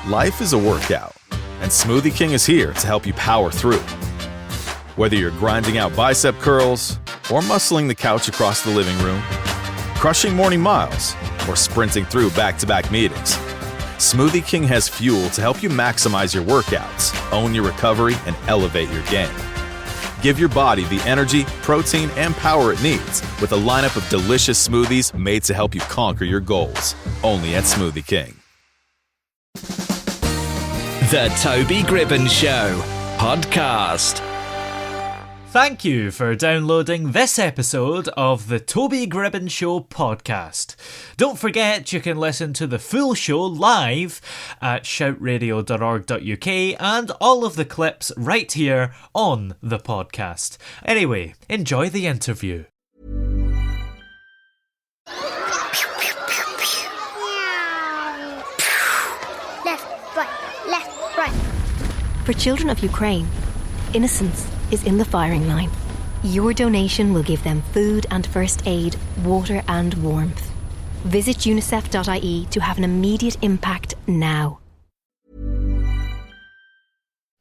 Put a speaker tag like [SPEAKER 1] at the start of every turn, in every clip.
[SPEAKER 1] Life is a workout, and Smoothie King is here to help you power through. Whether you're grinding out bicep curls or muscling the couch across the living room, crushing morning miles, or sprinting through back-to-back meetings, Smoothie King has fuel to help you maximize your workouts, own your recovery, and elevate your game. Give your body the energy, protein, and power it needs with a lineup of delicious smoothies made to help you conquer your goals. Only at Smoothie King.
[SPEAKER 2] The Toby Gribben Show podcast.
[SPEAKER 3] Thank you for downloading this episode of the Toby Gribben Show podcast. Don't forget you can listen to the full show live at shoutradio.org.uk and all of the clips right here on the podcast. Anyway, enjoy the interview.
[SPEAKER 4] Left, right. For children of Ukraine, innocence is in the firing line. Your donation will give them food and first aid, water and warmth. Visit unicef.ie to have an immediate impact now.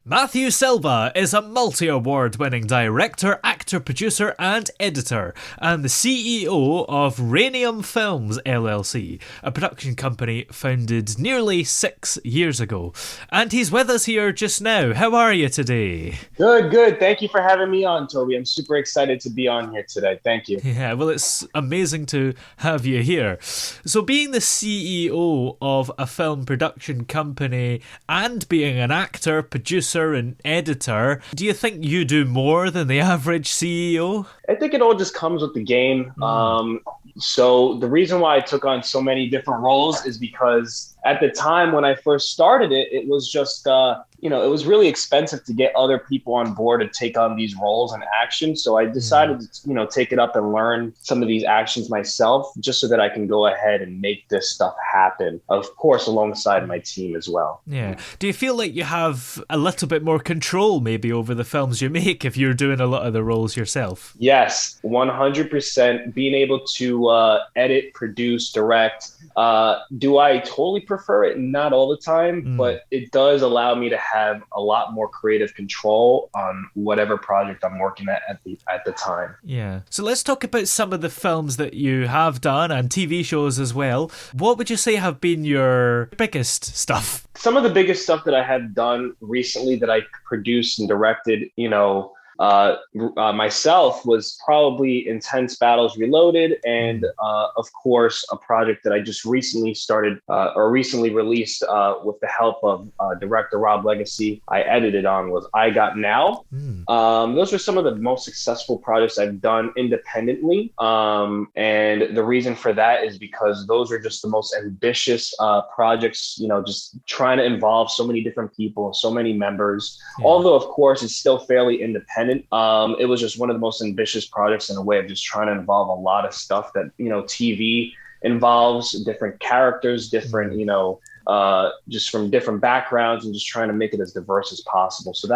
[SPEAKER 3] Matthew Silva is a multi-award-winning director, actor, producer and editor, and the CEO of Ranium Films LLC, a production company founded nearly 6 years ago. And he's with us here just now. How are you today?
[SPEAKER 5] Good. Thank you for having me on, Toby. I'm super excited to be on here today. Thank you.
[SPEAKER 3] Yeah, well, it's amazing to have you here. So being the CEO of a film production company and being an actor, producer and editor, do you think you do more than the average CEO?
[SPEAKER 5] I think it all just comes with the game. So the reason why I took on so many different roles is because at the time when I first started it was just, it was really expensive to get other people on board to take on these roles and actions. So I decided to, take it up and learn some of these actions myself, just so that I can go ahead and make this stuff happen, of course, alongside my team as well.
[SPEAKER 3] Yeah. Do you feel like you have a little bit more control maybe over the films you make if you're doing a lot of the roles yourself?
[SPEAKER 5] Yes, 100%. Being able to edit, produce, direct. Do I totally prefer it? Not all the time, but it does allow me to have a lot more creative control on whatever project I'm working at the time.
[SPEAKER 3] Yeah. So let's talk about some of the films that you have done and TV shows as well. What would you say have been your biggest stuff?
[SPEAKER 5] Some of the biggest stuff that I have done recently that I produced and directed, myself was probably Intense Battles Reloaded, and of course a project that I just recently recently released with the help of director Rob Legacy. I edited on was I Got Now. Those are some of the most successful projects I've done independently, and the reason for that is because those are just the most ambitious projects. Just trying to involve so many different people, so many members. Although of course it's still fairly independent. It was just one of the most ambitious projects in a way of just trying to involve a lot of stuff that, TV involves, different characters, different, just from different backgrounds, and just trying to make it as diverse as possible. So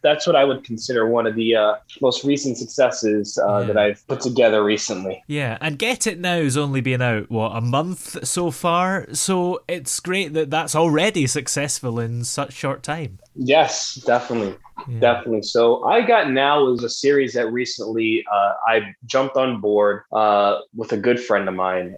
[SPEAKER 5] that's what I would consider one of the most recent successes that I've put together recently.
[SPEAKER 3] Yeah, and Get It Now has only been out, a month so far? So it's great that that's already successful in such short time.
[SPEAKER 5] Yes, definitely. Yeah. Definitely. So I Got Now was a series that recently I jumped on board with a good friend of mine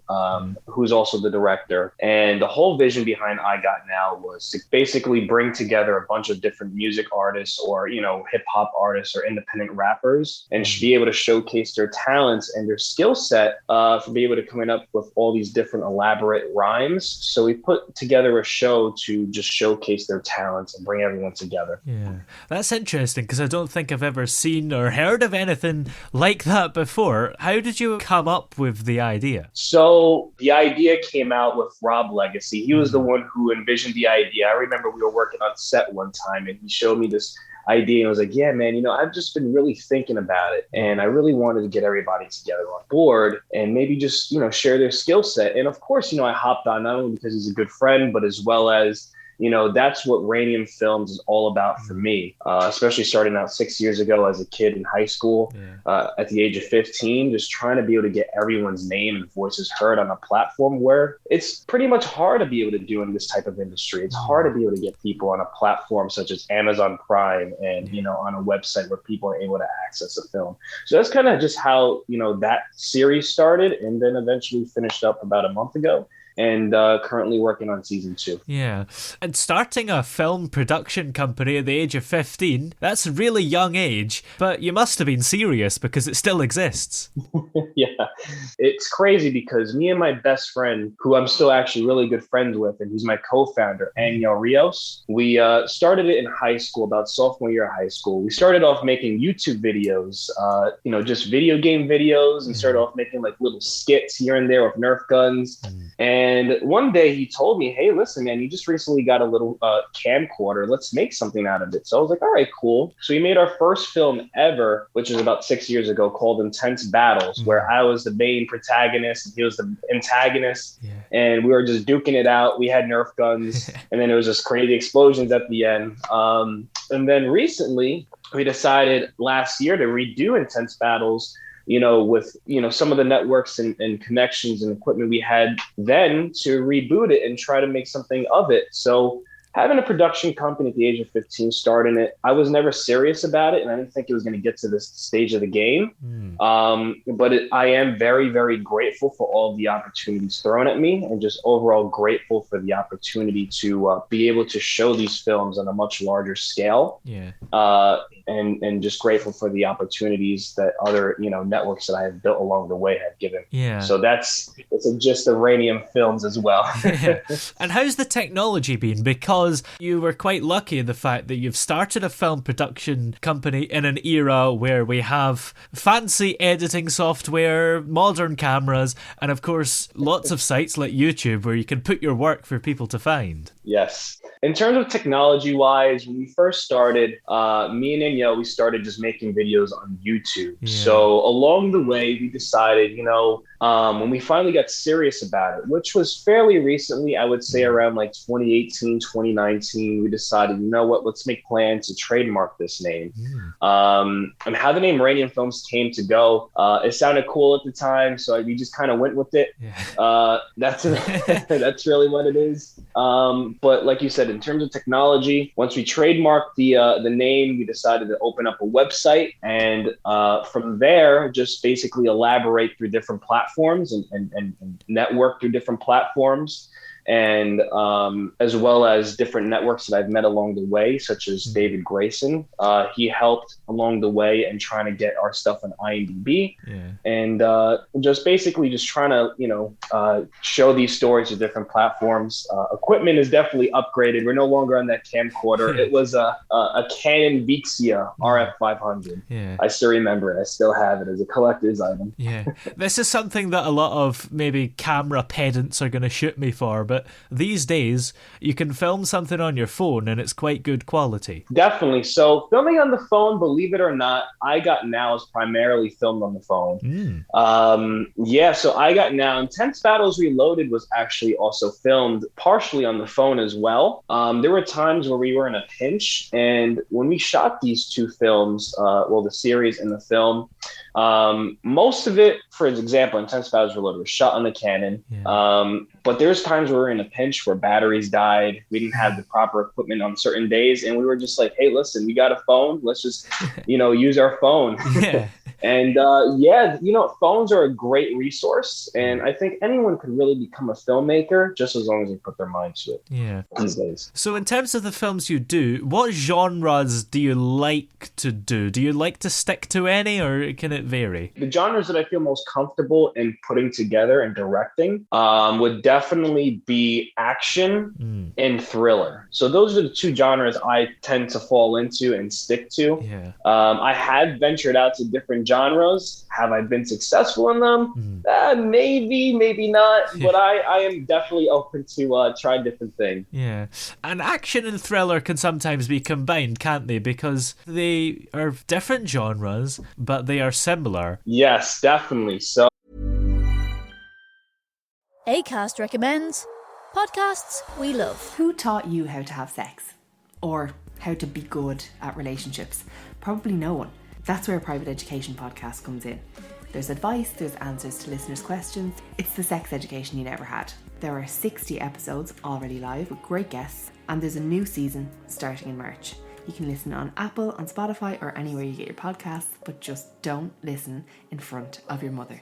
[SPEAKER 5] who's also the director. And the whole vision behind I Got Now was to basically bring together a bunch of different music artists or, hip hop artists or independent rappers and be able to showcase their talents and their skill set for being able to come up with all these different elaborate rhymes. So we put together a show to just showcase their talents and bring everyone together.
[SPEAKER 3] Yeah, that's interesting because I don't think I've ever seen or heard of anything like that before. How did you come up with the idea?
[SPEAKER 5] So the idea came out with Rob Legacy. He was the one who envisioned the idea. I remember we were working on set one time and he showed me this idea and I was like, yeah, man, I've just been really thinking about it and I really wanted to get everybody together on board and maybe just, share their skill set. And of course, I hopped on not only because he's a good friend, but as well as that's what Radium Films is all about for me, especially starting out 6 years ago as a kid in high school, at the age of 15, just trying to be able to get everyone's name and voices heard on a platform where it's pretty much hard to be able to do in this type of industry. It's hard to be able to get people on a platform such as Amazon Prime and, on a website where people are able to access a film. So that's kind of just how, that series started, and then eventually finished up about a month ago. And currently working on season 2.
[SPEAKER 3] Yeah. And starting a film production company at the age of 15, that's a really young age, but you must have been serious because it still exists.
[SPEAKER 5] Yeah. It's crazy because me and my best friend, who I'm still actually really good friends with, and he's my co-founder, Aniel Rios, we started it in high school, about sophomore year of high school. We started off making YouTube videos, just video game videos, and started off making like little skits here and there with Nerf guns. And one day he told me, hey, listen, man, you just recently got a little camcorder. Let's make something out of it. So I was like, all right, cool. So we made our first film ever, which was about 6 years ago, called Intense Battles, where I was the main protagonist and he was the antagonist. Yeah. And we were just duking it out. We had Nerf guns and then it was just crazy explosions at the end. And then recently we decided last year to redo Intense Battles, with, some of the networks and connections and equipment we had then, to reboot it and try to make something of it. So having a production company at the age of 15, starting it, I was never serious about it, and I didn't think it was going to get to this stage of the game. But I am very, very grateful for all of the opportunities thrown at me, and just overall grateful for the opportunity to be able to show these films on a much larger scale. Yeah. And just grateful for the opportunities that other, networks that I have built along the way have given. Yeah. So it's a gist of Radium Films as well.
[SPEAKER 3] Yeah. And how's the technology been? Because you were quite lucky in the fact that you've started a film production company in an era where we have fancy editing software, modern cameras, and of course, lots of sites like YouTube where you can put your work for people to find.
[SPEAKER 5] Yes. In terms of technology-wise, when we first started, me and Danielle, we started just making videos on YouTube. Yeah. So along the way, we decided, when we finally got serious about it, which was fairly recently, I would say around like 2018, 2019, we decided, let's make plans to trademark this name. And how the name Radium Films came to go, it sounded cool at the time, so we just kind of went with it. Yeah. That's really what it is. But like you said, in terms of technology, once we trademarked the name, we decided to open up a website, and from there, just basically elaborate through different platforms and network through different platforms. And as well as different networks that I've met along the way, such as David Grayson. He helped along the way and trying to get our stuff on IMDb. Yeah. And just basically just trying to, show these stories to different platforms. Equipment is definitely upgraded. We're no longer on that camcorder. It was a Canon Vixia RF500. Yeah. I still remember it. I still have it as a collector's item.
[SPEAKER 3] Yeah. This is something that a lot of maybe camera pedants are going to shoot me for, but these days you can film something on your phone and it's quite good quality.
[SPEAKER 5] Definitely. So filming on the phone, believe it or not, I Got Now is primarily filmed on the phone. So I Got Now. Intense Battles Reloaded was actually also filmed partially on the phone as well. There were times where we were in a pinch, and when we shot these two films, the series and the film, most of it, for example, Intense Battles Reloaded was shot on the Canon. Yeah. But there's times where we were in a pinch where batteries died. We didn't have the proper equipment on certain days. And we were just like, hey, listen, we got a phone. Let's just, use our phone. Yeah. And phones are a great resource. And I think anyone could really become a filmmaker just as long as they put their mind to it these days.
[SPEAKER 3] So in terms of the films you do, what genres do you like to do? Do you like to stick to any, or can it vary?
[SPEAKER 5] The genres that I feel most comfortable in putting together and directing would definitely be action and thriller. So those are the two genres I tend to fall into and stick to. Yeah. I have ventured out to different genres. Have I been successful in them? Maybe not, but I am definitely open to try different things.
[SPEAKER 3] Yeah. And action and thriller can sometimes be combined, can't they? Because they are different genres, but they are similar.
[SPEAKER 5] Yes, definitely. So
[SPEAKER 6] Acast recommends Podcasts we love.
[SPEAKER 7] Who taught you how to have sex? Or how to be good at relationships? Probably no one. That's where Private Education Podcast comes in. There's advice, there's answers to listeners' questions. It's the sex education you never had. There are 60 episodes already live with great guests, and there's a new season starting in March. You can listen on Apple, on Spotify, or anywhere you get your podcasts, but just don't listen in front of your mother.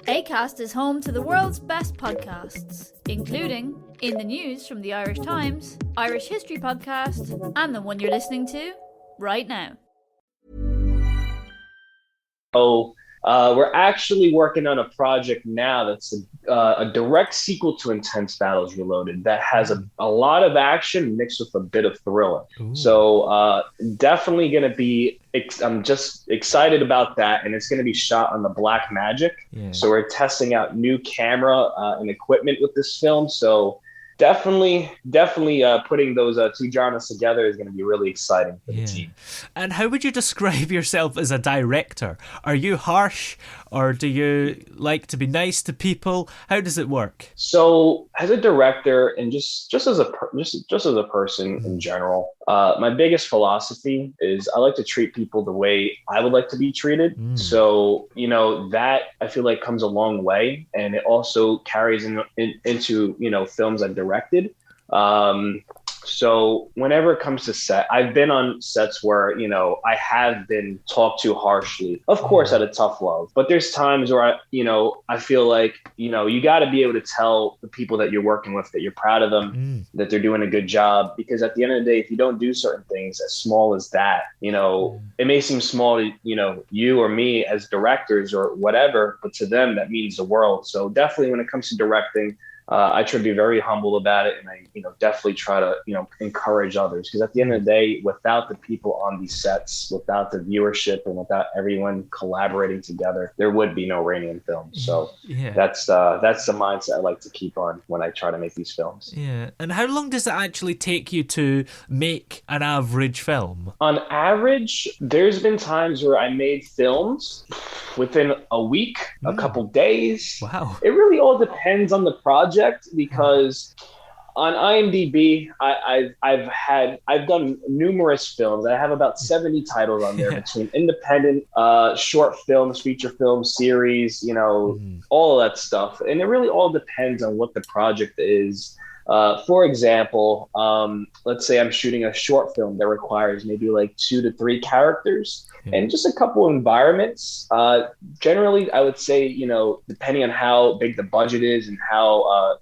[SPEAKER 6] Acast is home to the world's best podcasts, including In the News from the Irish Times, Irish History Podcast, and the one you're listening to right now.
[SPEAKER 5] So we're actually working on a project now that's a direct sequel to Intense Battles Reloaded that has a lot of action mixed with a bit of thriller. Ooh. So definitely going to be, I'm just excited about that. And it's going to be shot on the Black Magic. Yeah. So we're testing out new camera and equipment with this film. So definitely putting those two genres together is going to be really exciting for the team.
[SPEAKER 3] And how would you describe yourself as a director? Are you harsh, or do you like to be nice to people? How does it work?
[SPEAKER 5] So as a director and just as a person in general, my biggest philosophy is I like to treat people the way I would like to be treated. So, that I feel like comes a long way, and it also carries into, films I've directed. So whenever it comes to set, I've been on sets where, I have been talked to harshly, of course, out of tough love. But there's times where I feel like, you got to be able to tell the people that you're working with that you're proud of them, that they're doing a good job. Because at the end of the day, if you don't do certain things as small as that, it may seem small to, you or me as directors or whatever, but to them, that means the world. So definitely when it comes to directing, I try to be very humble about it, and I, definitely try to, encourage others. Because at the end of the day, without the people on these sets, without the viewership, and without everyone collaborating together, there would be no Rainian films. So that's the mindset I like to keep on when I try to make these films.
[SPEAKER 3] Yeah. And how long does it actually take you to make an average film? On
[SPEAKER 5] average, there's been times where I made films within a week, a couple days.
[SPEAKER 3] Wow.
[SPEAKER 5] It really all depends on the project, because on IMDb, I've done numerous films. I have about 70 titles on there between independent, short films, feature films, series, all of that stuff. And it really all depends on what the project is. For example, let's say I'm shooting a short film that requires maybe like 2 to 3 characters and just a couple of environments. Generally, I would say, depending on how big the budget is and how,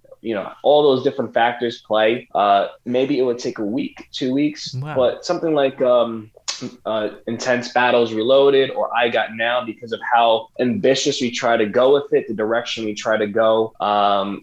[SPEAKER 5] all those different factors play, maybe it would take a week, 2 weeks. Wow. But something like Intense Battles Reloaded or I Got Now, because of how ambitious we try to go with it, the direction we try to go,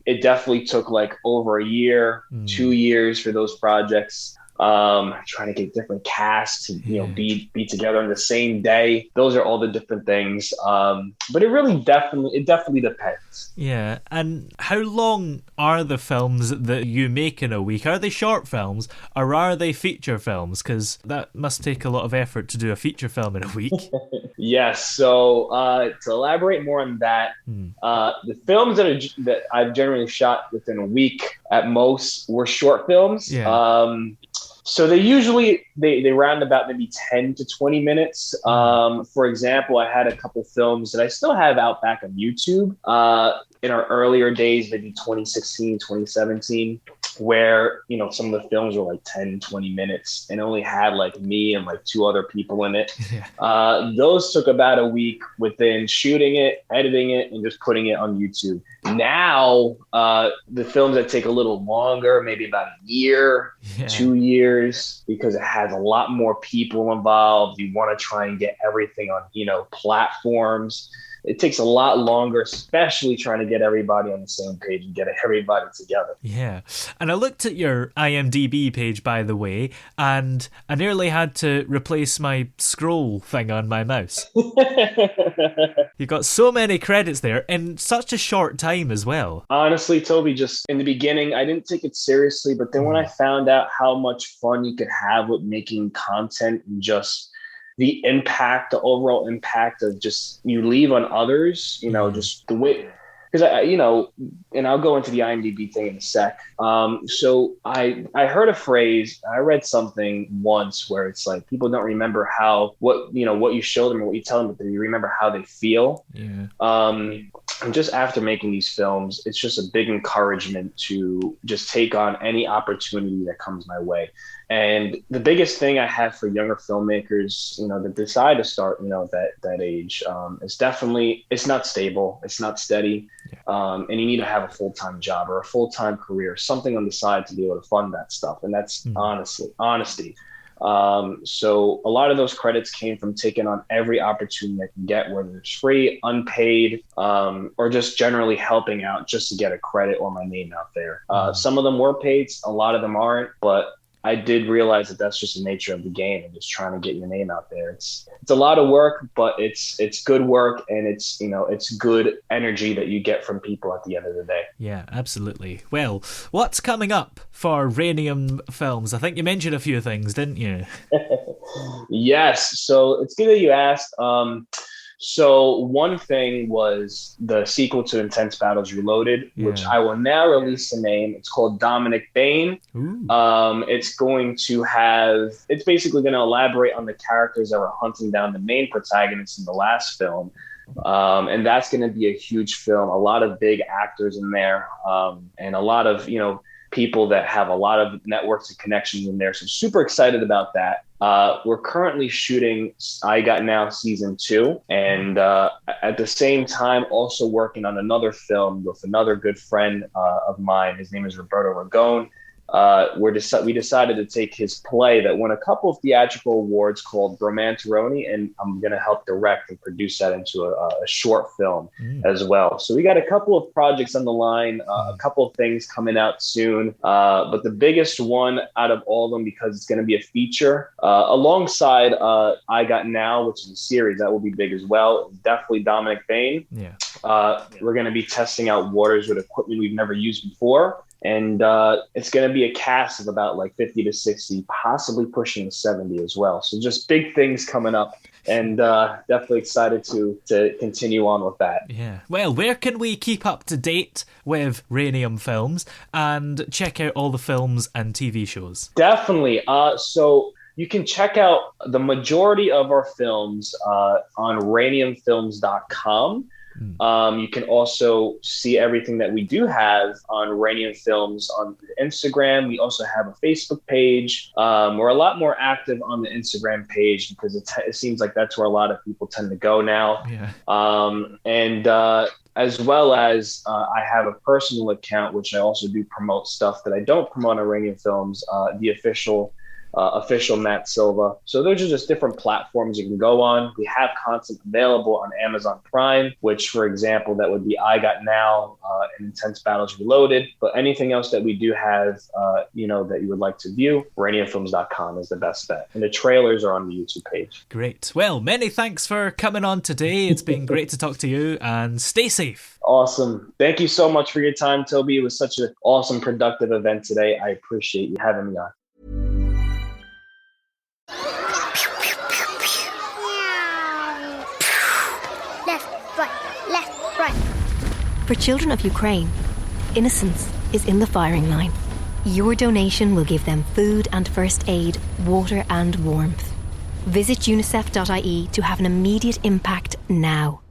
[SPEAKER 5] it definitely took like over a year, 2 years for those projects. Trying to get different casts to be together on the same day. Those are all the different things. But it definitely depends.
[SPEAKER 3] Yeah. And how long are the films that you make in a week? Are they short films or are they feature films? Because that must take a lot of effort to do a feature film in a week.
[SPEAKER 5] Yes. So to elaborate more on that, the films that I've generally shot within a week at most were short films. Yeah. So they usually, they round about maybe 10 to 20 minutes. For example, I had a couple films that I still have out back on YouTube in our earlier days, maybe 2016, 2017, where, some of the films were like 10, 20 minutes and only had like me and like 2 other people in it. Those took about a week within shooting it, editing it, and just putting it on YouTube. Now, the films that take a little longer, maybe about a year, 2 years, because it has a lot more people involved. You want to try and get everything on, platforms. It takes a lot longer, especially trying to get everybody on the same page and get everybody together.
[SPEAKER 3] Yeah. And I looked at your IMDb page, by the way, and I nearly had to replace my scroll thing on my mouse. You got so many credits there in such a short time as well.
[SPEAKER 5] Honestly, Toby, just in the beginning, I didn't take it seriously. But then when I found out how much fun you could have with making content and just the impact, the overall impact of just you leave on others, just the way because and I'll go into the IMDb thing in a sec. So I heard a phrase, I read something once where it's like people don't remember what you show them or what you tell them, but they remember how they feel.
[SPEAKER 3] Yeah.
[SPEAKER 5] And just after making these films, it's just a big encouragement to just take on any opportunity that comes my way. And the biggest thing I have for younger filmmakers, that decide to start, that age, is definitely, it's not stable, it's not steady, and you need to have a full-time job or a full-time career, something on the side to be able to fund that stuff. And that's honesty. So a lot of those credits came from taking on every opportunity I can get, whether it's free, unpaid, or just generally helping out just to get a credit or my name out there. Some of them were paid, a lot of them aren't, but I did realize that that's just the nature of the game and just trying to get your name out there. It's a lot of work, but it's good work, and it's good energy that you get from people at the end of the day.
[SPEAKER 3] Yeah, absolutely. Well, what's coming up for Ranium Films? I think you mentioned a few things, didn't you?
[SPEAKER 5] Yes. So it's good that you asked. So one thing was the sequel to Intense Battles Reloaded, which I will now release the name. It's called Dominic Bain. It's basically going to elaborate on the characters that were hunting down the main protagonists in the last film. And that's going to be a huge film. A lot of big actors in there, and a lot of, people that have a lot of networks and connections in there. So super excited about that. We're currently shooting I Got Now Season 2, and at the same time also working on another film with another good friend of mine. His name is Roberto Ragone. We decided to take his play that won a couple of theatrical awards called Bromantaroni, and I'm going to help direct and produce that into a short film as well. So we got a couple of projects on the line, a couple of things coming out soon. But the biggest one out of all of them, because it's going to be a feature alongside I Got Now, which is a series that will be big as well. Definitely Dominic Bain. Yeah. We're going to be testing out waters with equipment we've never used before. And it's going to be a cast of about like 50 to 60, possibly pushing 70 as well. So just big things coming up, and definitely excited to continue on with that.
[SPEAKER 3] Yeah. Well, where can we keep up to date with Ranium Films and check out all the films and TV shows?
[SPEAKER 5] Definitely. So you can check out the majority of our films on raniumfilms.com. You can also see everything that we do have on Ranium Films on Instagram. We also have a Facebook page. We're a lot more active on the Instagram page because it seems like that's where a lot of people tend to go now. Yeah. As well as I have a personal account, which I also do promote stuff that I don't promote on Ranium Films, the official Matt Silva. So those are just different platforms you can go on. We have content available on Amazon Prime, which, for example, that would be I Got Now and Intense Battles Reloaded. But anything else that we do have, that you would like to view, raniumfilms.com is the best bet. And the trailers are on the YouTube page.
[SPEAKER 3] Great. Well, many thanks for coming on today. It's been great to talk to you, and stay safe.
[SPEAKER 5] Awesome. Thank you so much for your time, Toby. It was such an awesome, productive event today. I appreciate you having me on.
[SPEAKER 4] For children of Ukraine, innocence is in the firing line. Your donation will give them food and first aid, water and warmth. Visit unicef.ie to have an immediate impact now.